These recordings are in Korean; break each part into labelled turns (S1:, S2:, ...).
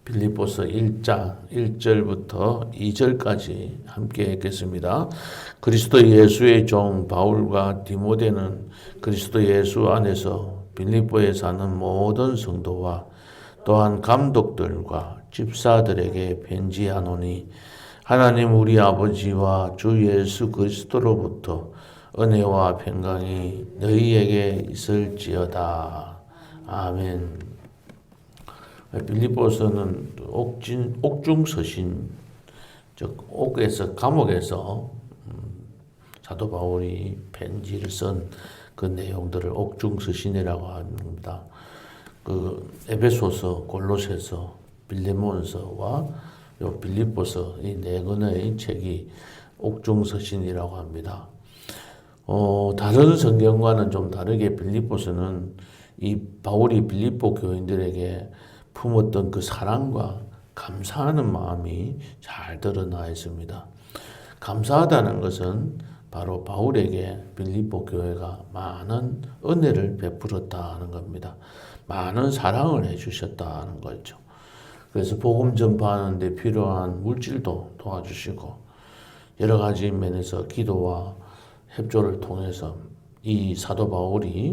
S1: 빌립보서 1장 1절부터 2절까지 함께 읽겠습니다. 그리스도 예수의 종 바울과 디모데는 그리스도 예수 안에서 빌립보에 사는 모든 성도와 또한 감독들과 집사들에게 편지하노니 하나님 우리 아버지와 주 예수 그리스도로부터 은혜와 평강이 너희에게 있을지어다. 아멘. 빌립보서는 옥중서신, 즉 감옥에서 사도 바울이 편지를 쓴 그 내용들을 옥중서신이라고 합니다. 그 에베소서, 골로새서, 빌레몬서와 빌립보서 이 네 권의 책이 옥중서신이라고 합니다. 다른 성경과는 좀 다르게 빌립보서는 이 바울이 빌립보 교인들에게 품었던 그 사랑과 감사하는 마음이 잘 드러나 있습니다. 감사하다는 것은 바로 바울에게 빌립보 교회가 많은 은혜를 베풀었다는 겁니다. 많은 사랑을 해주셨다는 거죠. 그래서 복음 전파하는 데 필요한 물질도 도와주시고 여러 가지 면에서 기도와 협조를 통해서 이 사도 바울이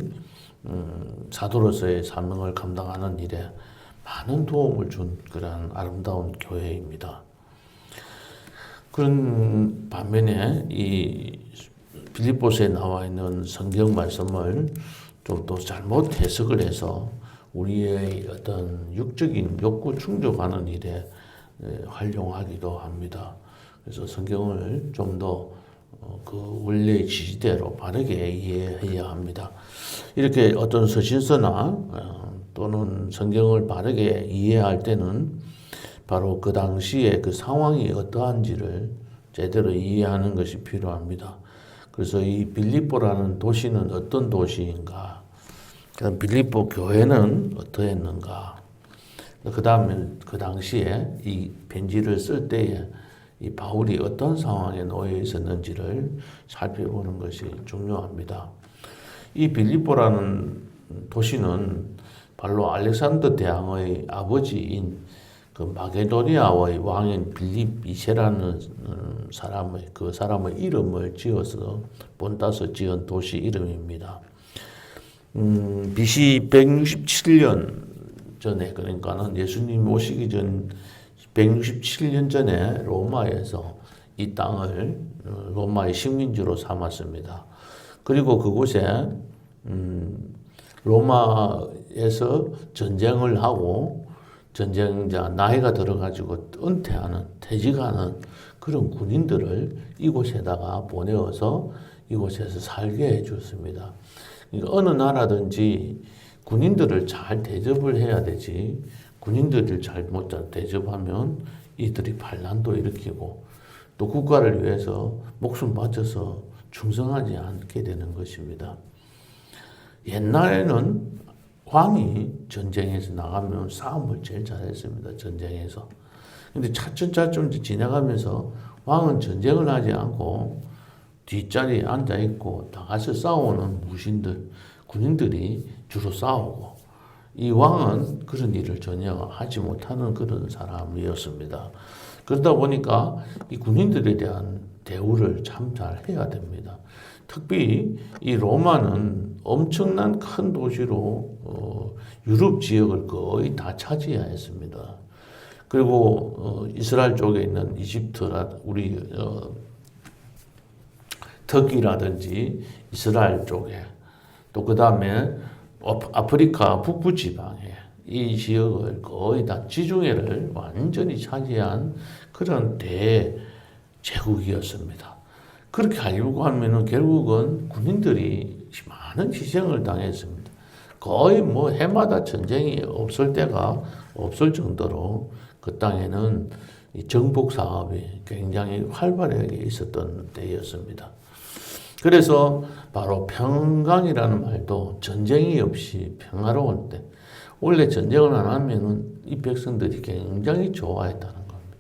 S1: 사도로서의 사명을 감당하는 일에 많은 도움을 준 그런 아름다운 교회입니다. 그런 반면에 이 빌립보서에 나와 있는 성경 말씀을 좀 또 잘못 해석을 해서 우리의 어떤 육적인 욕구 충족하는 일에 활용하기도 합니다. 그래서 성경을 좀 더 그 원래의 지시대로 바르게 이해해야 합니다. 이렇게 어떤 서신서나 또는 성경을 바르게 이해할 때는 바로 그 당시에 그 상황이 어떠한지를 제대로 이해하는 것이 필요합니다. 그래서 이 빌립보라는 도시는 어떤 도시인가? 그다음 빌립보 교회는 어떠했는가? 그 다음에 그 당시에 이 편지를 쓸 때에 이 바울이 어떤 상황에 놓여 있었는지를 살펴보는 것이 중요합니다. 이 빌립보라는 도시는 바로 알렉산더 대왕의 아버지인 그 마게도니아의 왕인 빌립 2세라는 사람의 이름을 지어서 본따서 지은 도시 이름입니다. BC 167년 전에, 그러니까는 예수님 오시기 전 167년 전에 로마에서 이 땅을 로마의 식민지로 삼았습니다. 그리고 그곳에 로마에서 전쟁을 하고 전쟁자 나이가 들어가지고 은퇴하는, 퇴직하는 그런 군인들을 이곳에다가 보내어서 이곳에서 살게 해줬습니다. 그러니까 어느 나라든지 군인들을 잘 대접을 해야 되지, 군인들을 잘못 대접하면 이들이 반란도 일으키고 또 국가를 위해서 목숨 바쳐서 충성하지 않게 되는 것입니다. 옛날에는 왕이 전쟁에서 나가면 싸움을 제일 잘했습니다. 전쟁에서. 근데 차츰 지나가면서 왕은 전쟁을 하지 않고 뒷자리에 앉아있고 나가서 싸우는 무신들, 군인들이 주로 싸우고 이 왕은 그런 일을 전혀 하지 못하는 그런 사람이었습니다. 그러다 보니까 이 군인들에 대한 대우를 참 잘 해야 됩니다. 특히 이 로마는 엄청난 큰 도시로 유럽 지역을 거의 다 차지했습니다. 그리고 이스라엘 쪽에 있는 터키라든지 이스라엘 쪽에 또 그 다음에 아프리카 북부 지방에 이 지역을 거의 다 지중해를 완전히 차지한 그런 대제국이었습니다. 그렇게 하려고 하면은 결국은 군인들이 많은 희생을 당했습니다. 거의 뭐 해마다 전쟁이 없을 때가 없을 정도로 그 땅에는 이 정복 사업이 굉장히 활발하게 있었던 때였습니다. 그래서 바로 평강이라는 말도 전쟁이 없이 평화로운 때, 원래 전쟁을 안 하면은 이 백성들이 굉장히 좋아했다는 겁니다.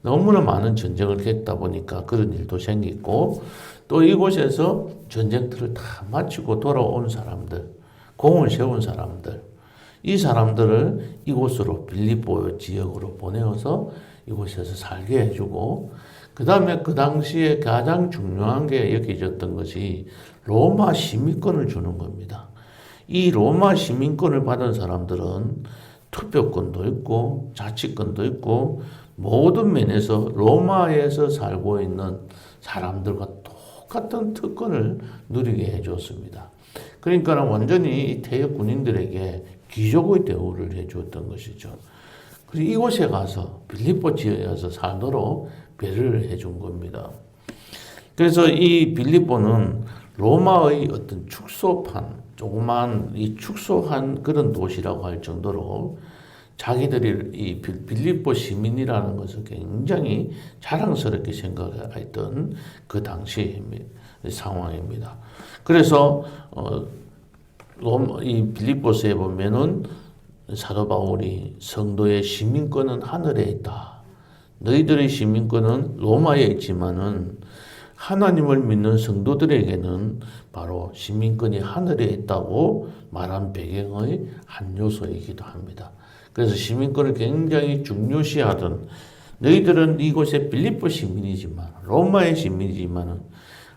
S1: 너무나 많은 전쟁을 겪다 보니까 그런 일도 생기고 또 이곳에서 전쟁터를 다 마치고 돌아온 사람들, 공을 세운 사람들, 이 사람들을 이곳으로 빌립보 지역으로 보내어서 이곳에서 살게 해주고 그 다음에 그 당시에 가장 중요한 게 여겨졌던 것이 로마 시민권을 주는 겁니다. 이 로마 시민권을 받은 사람들은 투표권도 있고 자치권도 있고 모든 면에서 로마에서 살고 있는 사람들과 똑같은 특권을 누리게 해줬습니다. 그러니까 완전히 퇴역 군인들에게 귀족의 대우를 해주었던 것이죠. 그리고 이곳에 가서 빌립보 지역에 가서 살도록 배려를 해준 겁니다. 그래서 이 빌립보는 로마의 어떤 축소판, 조그만 이 축소한 그런 도시라고 할 정도로 자기들이 이 빌립보 시민이라는 것을 굉장히 자랑스럽게 생각했던 그 당시 상황입니다. 그래서 이 빌립보서에 보면은 사도 바울이 성도의 시민권은 하늘에 있다. 너희들의 시민권은 로마에 있지만은 하나님을 믿는 성도들에게는 바로 시민권이 하늘에 있다고 말한 배경의 한 요소이기도 합니다. 그래서 시민권을 굉장히 중요시하던 너희들은 이곳의 빌립보 시민이지만 로마의 시민이지만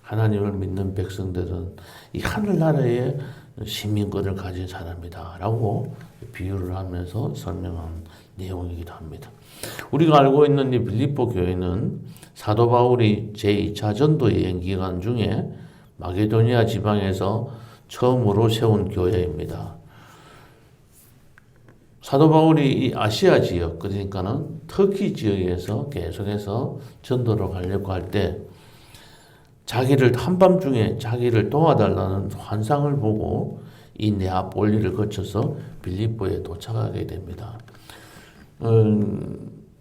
S1: 하나님을 믿는 백성들은 이 하늘나라의 시민권을 가진 사람이다 라고 비유를 하면서 설명한 내용이기도 합니다. 우리가 알고 있는 이 빌립보 교회는 사도 바울이 제2차 전도 여행 기간 중에 마게도니아 지방에서 처음으로 세운 교회입니다. 사도 바울이 이 아시아 지역, 그러니까는 터키 지역에서 계속해서 전도를 하려고 할 때 자기를 한밤중에 자기를 도와달라는 환상을 보고 이 네아폴리를 거쳐서 빌립보에 도착하게 됩니다.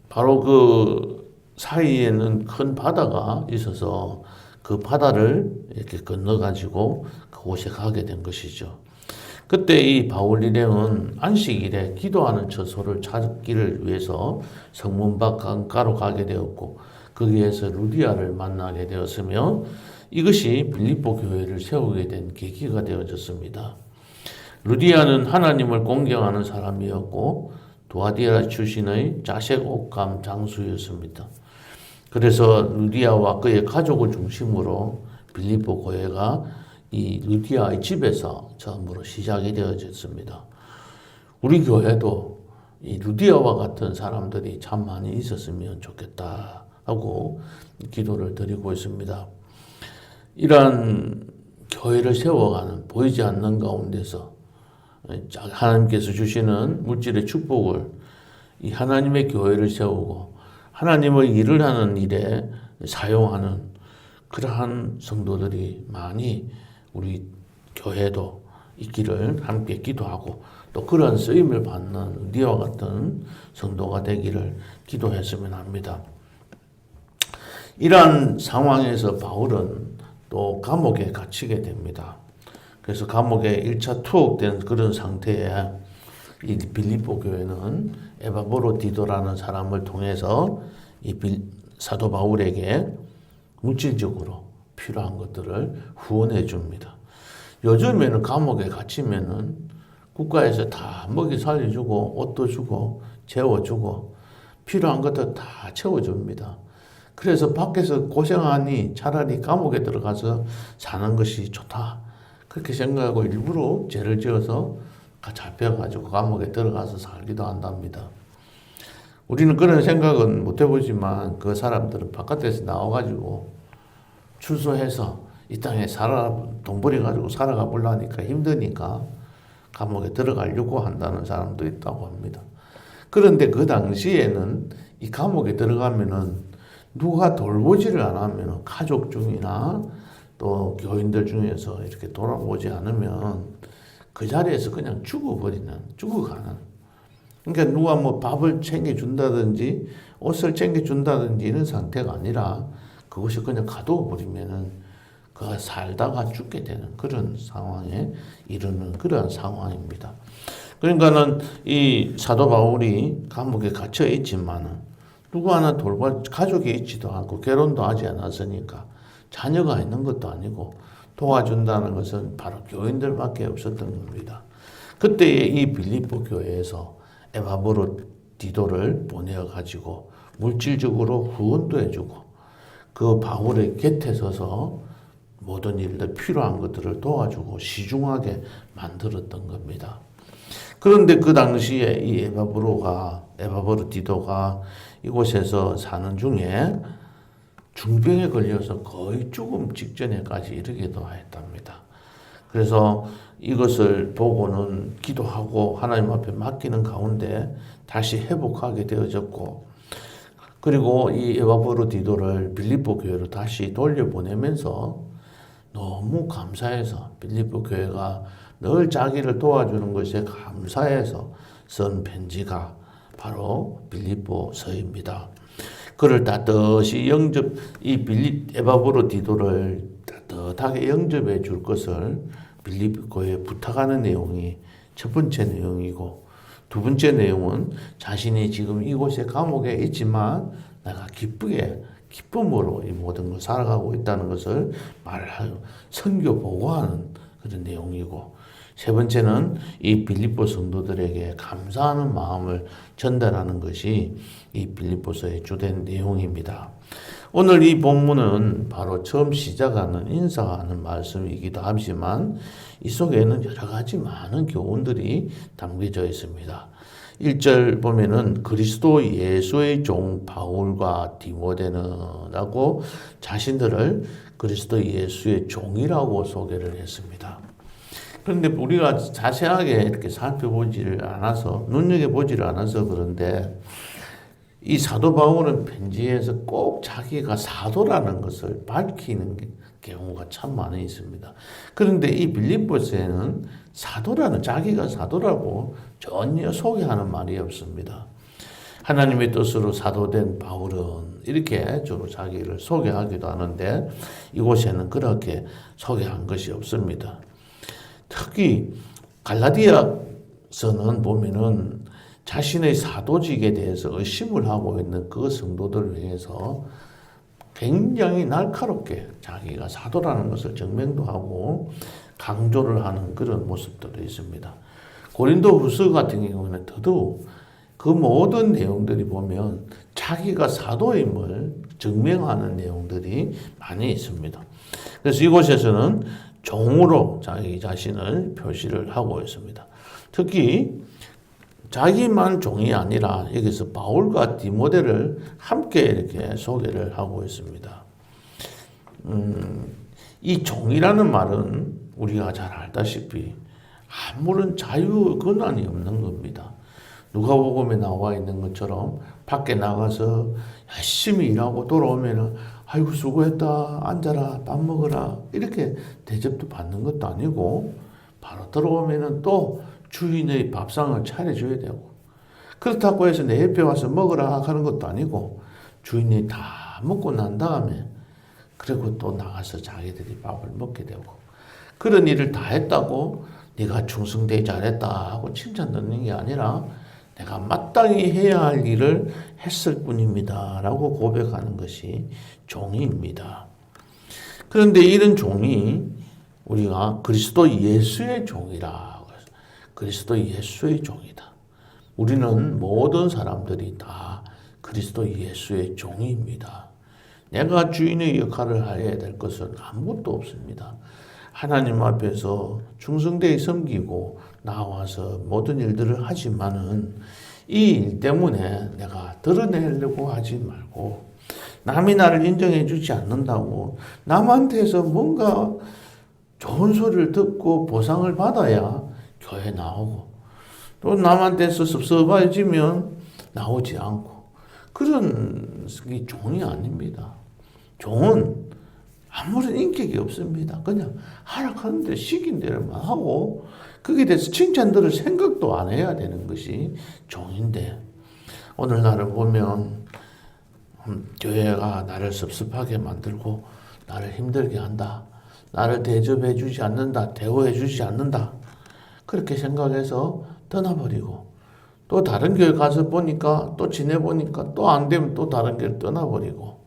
S1: 바로 그 사이에는 큰 바다가 있어서 그 바다를 이렇게 건너가지고 그곳에 가게 된 것이죠. 그때 이 바울 일행은 안식일에 기도하는 처소를 찾기를 위해서 성문 밖 강가로 가게 되었고 거기에서 루디아를 만나게 되었으며 이것이 빌립보 교회를 세우게 된 계기가 되어졌습니다. 루디아는 하나님을 공경하는 사람이었고 두아디라 출신의 자색 옥감 장수였습니다. 그래서 루디아와 그의 가족을 중심으로 빌립보 교회가 이 루디아의 집에서 처음으로 시작이 되어졌습니다. 우리 교회도 이 루디아와 같은 사람들이 참 많이 있었으면 좋겠다 하고 기도를 드리고 있습니다. 이러한 교회를 세워가는 보이지 않는 가운데서 하나님께서 주시는 물질의 축복을 이 하나님의 교회를 세우고 하나님의 일을 하는 일에 사용하는 그러한 성도들이 많이 우리 교회도 있기를 함께 기도하고 또 그런 쓰임을 받는 니와 같은 성도가 되기를 기도했으면 합니다. 이러한 상황에서 바울은 또 감옥에 갇히게 됩니다. 그래서 감옥에 1차 투옥된 그런 상태에 이 빌립보 교회는 에바브로디도라는 사람을 통해서 이 사도 바울에게 물질적으로 필요한 것들을 후원해 줍니다. 요즘에는 감옥에 갇히면은 국가에서 다 먹이 살려주고 옷도 주고 재워주고 필요한 것들 다 채워줍니다. 그래서 밖에서 고생하니 차라리 감옥에 들어가서 사는 것이 좋다. 그렇게 생각하고 일부러 죄를 지어서 잡혀가지고 감옥에 들어가서 살기도 한답니다. 우리는 그런 생각은 못 해보지만 그 사람들은 바깥에서 나와가지고 출소해서 이 땅에 돈 벌여가지고 살아가 보려니까 힘드니까 감옥에 들어가려고 한다는 사람도 있다고 합니다. 그런데 그 당시에는 이 감옥에 들어가면은 누가 돌보지를 안 하면 가족 중이나 또 교인들 중에서 이렇게 돌아보지 않으면 그 자리에서 그냥 죽어가는. 그러니까 누가 뭐 밥을 챙겨준다든지 옷을 챙겨준다든지 이런 상태가 아니라 그것이 그냥 가둬버리면은 그가 살다가 죽게 되는 그런 상황에 이르는 그런 상황입니다. 그러니까는 이 사도 바울이 감옥에 갇혀 있지만은 누구 하나 돌볼 가족이 있지도 않고 결혼도 하지 않았으니까 자녀가 있는 것도 아니고 도와준다는 것은 바로 교인들밖에 없었던 겁니다. 그때에 이 빌립보 교회에서 에바브로디도를 보내어가지고 물질적으로 후원도 해주고 그 바울의 곁에 서서 모든 일들 필요한 것들을 도와주고 시중하게 만들었던 겁니다. 그런데 그 당시에 이 에바브로디도가 이곳에서 사는 중에 중병에 걸려서 거의 죽음 직전에까지 이르기도 했답니다. 그래서 이것을 보고는 기도하고 하나님 앞에 맡기는 가운데 다시 회복하게 되어졌고, 그리고 이 에바브로디도를 빌립보 교회로 다시 돌려보내면서 너무 감사해서 빌립보 교회가 늘 자기를 도와주는 것에 감사해서 쓴 편지가 바로 빌립보서입니다. 그를 따뜻이 에바브로디도를 따뜻하게 영접해 줄 것을 빌립보에 부탁하는 내용이 첫 번째 내용이고, 두 번째 내용은 자신이 지금 이곳에 감옥에 있지만 내가 기쁨으로 이 모든 걸 살아가고 있다는 것을 말하여 선교 보고하는 그런 내용이고, 세 번째는 이 빌립보 성도들에게 감사하는 마음을 전달하는 것이 이 빌립보서의 주된 내용입니다. 오늘 이 본문은 바로 처음 시작하는 인사하는 말씀이기도 하지만 이 속에는 여러 가지 많은 교훈들이 담겨져 있습니다. 1절 보면은 그리스도 예수의 종 바울과 디모데는라고 자신들을 그리스도 예수의 종이라고 소개를 했습니다. 그런데 우리가 자세하게 이렇게 살펴보지를 않아서, 눈여겨보지를 않아서 그런데 이 사도 바울은 편지에서 꼭 자기가 사도라는 것을 밝히는 경우가 참 많이 있습니다. 그런데 이 빌립보서에는 자기가 사도라고 전혀 소개하는 말이 없습니다. 하나님의 뜻으로 사도된 바울은 이렇게 주로 자기를 소개하기도 하는데 이곳에는 그렇게 소개한 것이 없습니다. 특히 갈라디아서는 보면은 자신의 사도직에 대해서 의심을 하고 있는 그 성도들을 위해서 굉장히 날카롭게 자기가 사도라는 것을 증명도 하고 강조를 하는 그런 모습들도 있습니다. 고린도후서 같은 경우는 더더욱 그 모든 내용들이 보면 자기가 사도임을 증명하는 내용들이 많이 있습니다. 그래서 이곳에서는 종으로 자기 자신을 표시를 하고 있습니다. 특히 자기만 종이 아니라 여기서 바울과 디모데를 함께 이렇게 소개를 하고 있습니다. 이 종이라는 말은 우리가 잘 알다시피 아무런 자유 권한이 없는 겁니다. 누가복음에 나와 있는 것처럼 밖에 나가서 열심히 일하고 돌아오면은 아이고 수고했다, 앉아라, 밥 먹어라 이렇게 대접도 받는 것도 아니고 바로 들어오면은 또 주인의 밥상을 차려줘야 되고, 그렇다고 해서 내 옆에 와서 먹으라 하는 것도 아니고 주인이 다 먹고 난 다음에 그리고 또 나가서 자기들이 밥을 먹게 되고, 그런 일을 다 했다고 네가 충성되게 잘했다 하고 칭찬 듣는 게 아니라 내가 마땅히 해야 할 일을 했을 뿐입니다 라고 고백하는 것이 종입니다. 그런데 이런 종이 우리가 그리스도 예수의 종이라, 그리스도 예수의 종이다. 우리는 모든 사람들이 다 그리스도 예수의 종입니다. 내가 주인의 역할을 해야 될 것은 아무것도 없습니다. 하나님 앞에서 충성되게 섬기고 나와서 모든 일들을 하지만은 이 일 때문에 내가 드러내려고 하지 말고, 남이 나를 인정해 주지 않는다고 남한테서 뭔가 좋은 소리를 듣고 보상을 받아야 교회 나오고, 또 남한테서 섭섭해지면 나오지 않고, 그런 종이 아닙니다. 종은 아무런 인격이 없습니다. 그냥 하락하는데 시킨 대로만 하고 거기에 대해서 칭찬 들을 생각도 안 해야 되는 것이 종인데, 오늘날을 보면 교회가 나를 섭섭하게 만들고 나를 힘들게 한다, 나를 대접해 주지 않는다, 대우해 주지 않는다, 그렇게 생각해서 떠나버리고, 또 다른 교회 가서 보니까 또 지내보니까 또 안 되면 또 다른 교회 떠나버리고,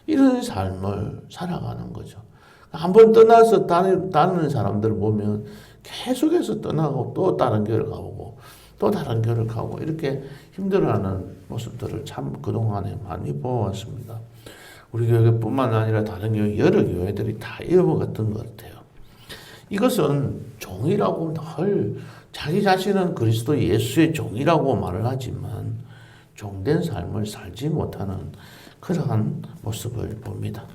S1: 이런 삶을 살아가는 거죠. 한번 떠나서 다니는 사람들 보면 계속해서 떠나고 또 다른 교회를 가보고 또 다른 교회를 가고 이렇게 힘들어하는 모습들을 참 그동안에 많이 보아왔습니다. 우리 교회뿐만 아니라 다른 교회 여러 교회들이 다 이와 같은 것 같아요. 이것은 종이라고 늘 자기 자신은 그리스도 예수의 종이라고 말을 하지만 종된 삶을 살지 못하는 그러한 모습을 봅니다.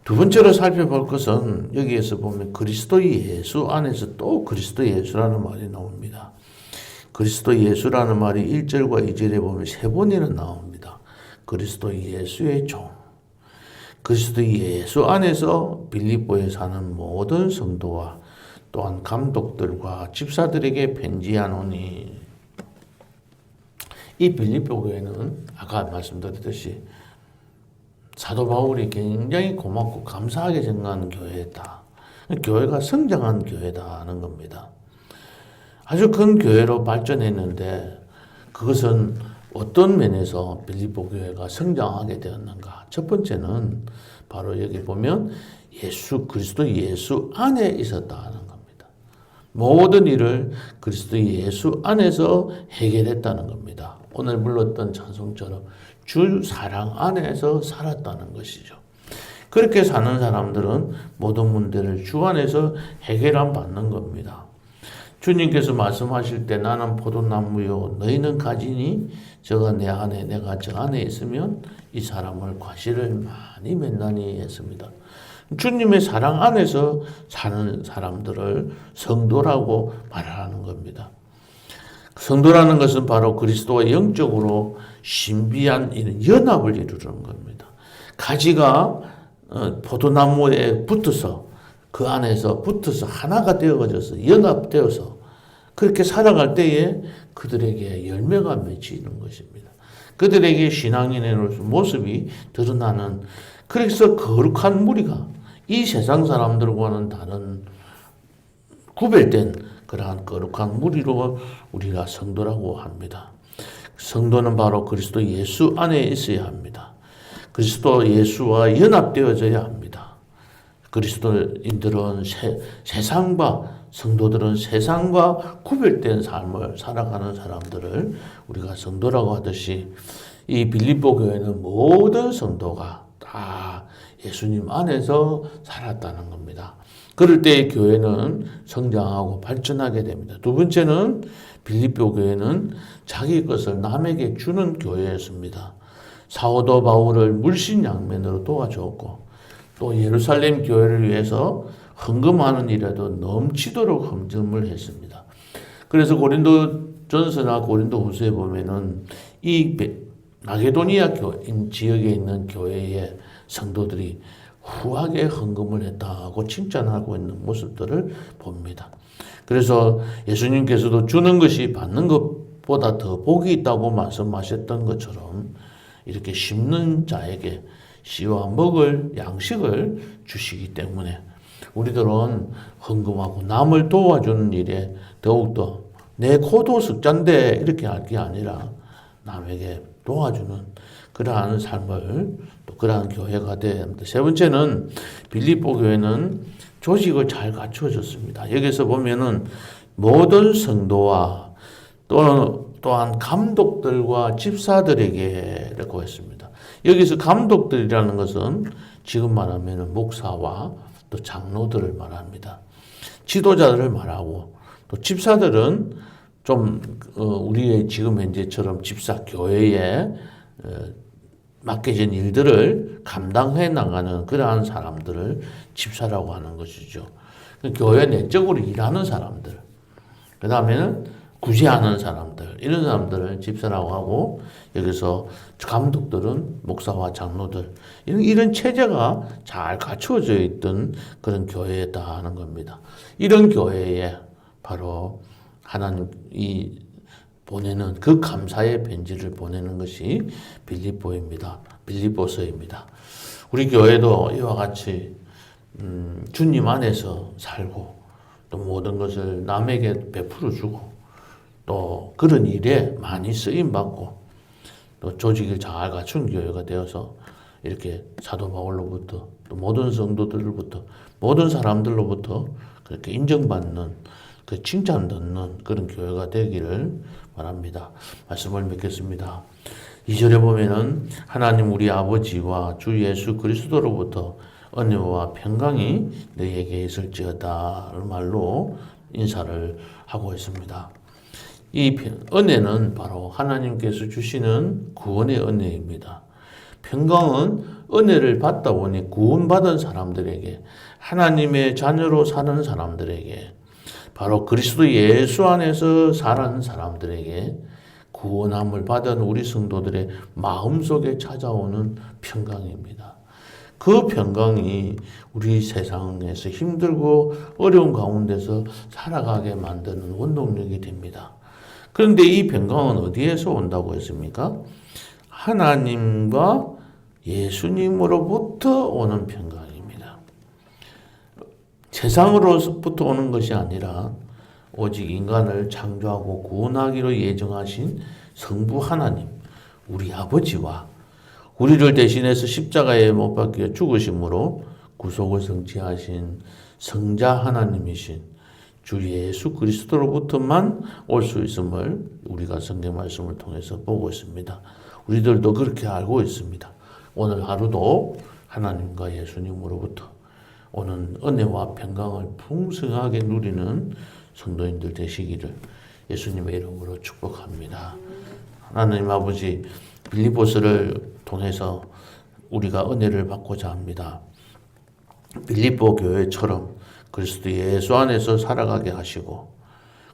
S1: 두 번째로 살펴볼 것은 여기에서 보면 그리스도 예수 안에서 또 그리스도 예수라는 말이 나옵니다. 그리스도 예수라는 말이 1절과 2절에 보면 세 번이나 나옵니다. 그리스도 예수의 종. 그리스도 예수 안에서 빌립보에 사는 모든 성도와 또한 감독들과 집사들에게 편지하노니, 이 빌립보 교회는 아까 말씀드렸듯이 사도 바울이 굉장히 고맙고 감사하게 생각하는 교회다. 교회가 성장한 교회다 하는 겁니다. 아주 큰 교회로 발전했는데 그것은 어떤 면에서 빌립보 교회가 성장하게 되었는가? 첫 번째는 바로 여기 보면 그리스도 예수 안에 있었다는 겁니다. 모든 일을 그리스도 예수 안에서 해결했다는 겁니다. 오늘 불렀던 찬송처럼 주 사랑 안에서 살았다는 것이죠. 그렇게 사는 사람들은 모든 문제를 주 안에서 해결함 받는 겁니다. 주님께서 말씀하실 때 나는 포도나무요 너희는 가지니 저가 내 안에 내가 저 안에 있으면 이 사람을 과실을 많이 맺나니 했습니다. 주님의 사랑 안에서 사는 사람들을 성도라고 말하는 겁니다. 성도라는 것은 바로 그리스도와 영적으로 신비한 연합을 이루는 겁니다. 가지가 포도나무에 붙어서 그 안에서 붙어서 하나가 되어져서 연합되어서 그렇게 살아갈 때에 그들에게 열매가 맺히는 것입니다. 그들에게 신앙인의 모습이 드러나는, 그래서 거룩한 무리가 이 세상 사람들과는 다른 구별된 그러한 거룩한 무리로 우리가 성도라고 합니다. 성도는 바로 그리스도 예수 안에 있어야 합니다. 그리스도 예수와 연합되어져야 합니다. 그리스도인들은 세상과 성도들은 세상과 구별된 삶을 살아가는 사람들을 우리가 성도라고 하듯이 이 빌립보 교회는 모든 성도가 다 예수님 안에서 살았다는 겁니다. 그럴 때 교회는 성장하고 발전하게 됩니다. 두 번째는 빌립보 교회는 자기 것을 남에게 주는 교회였습니다. 사도 바울을 물신양면으로 도와주었고 또 예루살렘 교회를 위해서 헌금하는 일에도 넘치도록 헌금을 했습니다. 그래서 고린도전서나 고린도후서에 보면은 이 마게도니아 지역에 있는 교회의 성도들이 후하게 헌금을 했다고 칭찬하고 있는 모습들을 봅니다. 그래서 예수님께서도 주는 것이 받는 것보다 더 복이 있다고 말씀하셨던 것처럼 이렇게 심는 자에게 씨와 먹을 양식을 주시기 때문에 우리들은 헌금하고 남을 도와주는 일에 더욱더 내 코도 석잔데 이렇게 할 게 아니라 남에게 도와주는 그러한 삶을 또 그러한 교회가 되어야 합니다. 세 번째는 빌립보 교회는 조직을 잘 갖추어졌습니다. 여기서 보면은 모든 성도와 또한 감독들과 집사들에게 라고 했습니다. 여기서 감독들이라는 것은 지금 말하면 목사와 또 장로들을 말합니다. 지도자들을 말하고 또 집사들은 좀 우리의 지금 현재처럼 집사 교회에 맡겨진 일들을 감당해 나가는 그러한 사람들을 집사라고 하는 것이죠. 교회 내적으로 일하는 사람들, 그 다음에는 구제하는 사람들, 이런 사람들을 집사라고 하고 여기서 감독들은 목사와 장로들, 이런 체제가 잘 갖추어져 있던 그런 교회다 하는 겁니다. 이런 교회에 바로 하나님이 보내는 그 감사의 편지를 보내는 것이 빌립보서입니다. 우리 교회도 이와 같이 주님 안에서 살고 또 모든 것을 남에게 베풀어 주고 또 그런 일에 많이 쓰임 받고 또 조직을 잘 갖춘 교회가 되어서 이렇게 사도 바울로부터 또 모든 성도들로부터 모든 사람들로부터 그렇게 인정받는, 그 칭찬 듣는 그런 교회가 되기를 바랍니다. 말씀을 맺겠습니다. 2절에 보면은 하나님 우리 아버지와 주 예수 그리스도로부터 은혜와 평강이 너희에게 있을지어다 말로 인사를 하고 있습니다. 이 은혜는 바로 하나님께서 주시는 구원의 은혜입니다. 평강은 은혜를 받다 보니 구원받은 사람들에게, 하나님의 자녀로 사는 사람들에게, 바로 그리스도 예수 안에서 사는 사람들에게 구원함을 받은 우리 성도들의 마음속에 찾아오는 평강입니다. 그 평강이 우리 세상에서 힘들고 어려운 가운데서 살아가게 만드는 원동력이 됩니다. 그런데 이 평강은 어디에서 온다고 했습니까? 하나님과 예수님으로부터 오는 평강입니다. 세상으로부터 오는 것이 아니라 오직 인간을 창조하고 구원하기로 예정하신 성부 하나님, 우리 아버지와 우리를 대신해서 십자가에 못 박혀 죽으심으로 구속을 성취하신 성자 하나님이신 주 예수 그리스도로부터만 올 수 있음을 우리가 성경 말씀을 통해서 보고 있습니다. 우리들도 그렇게 알고 있습니다. 오늘 하루도 하나님과 예수님으로부터 오는 은혜와 평강을 풍성하게 누리는 성도님들 되시기를 예수님의 이름으로 축복합니다. 하나님 아버지, 빌립보서를 통해서 우리가 은혜를 받고자 합니다. 빌립보 교회처럼 그리스도 예수 안에서 살아가게 하시고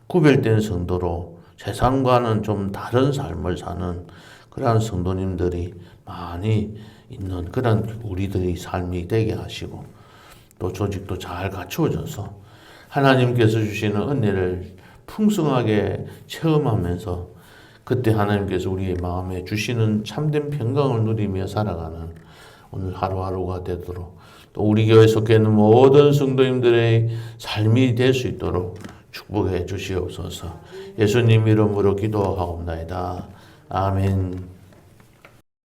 S1: 구별된 성도로 세상과는 좀 다른 삶을 사는 그러한 성도님들이 많이 있는 그런 우리들의 삶이 되게 하시고 또 조직도 잘 갖추어져서 하나님께서 주시는 은혜를 풍성하게 체험하면서 그때 하나님께서 우리의 마음에 주시는 참된 평강을 누리며 살아가는 오늘 하루하루가 되도록 또 우리 교회에 속해 있는 모든 성도님들의 삶이 될 수 있도록 축복해 주시옵소서. 예수님 이름으로 기도하옵나이다. 아멘.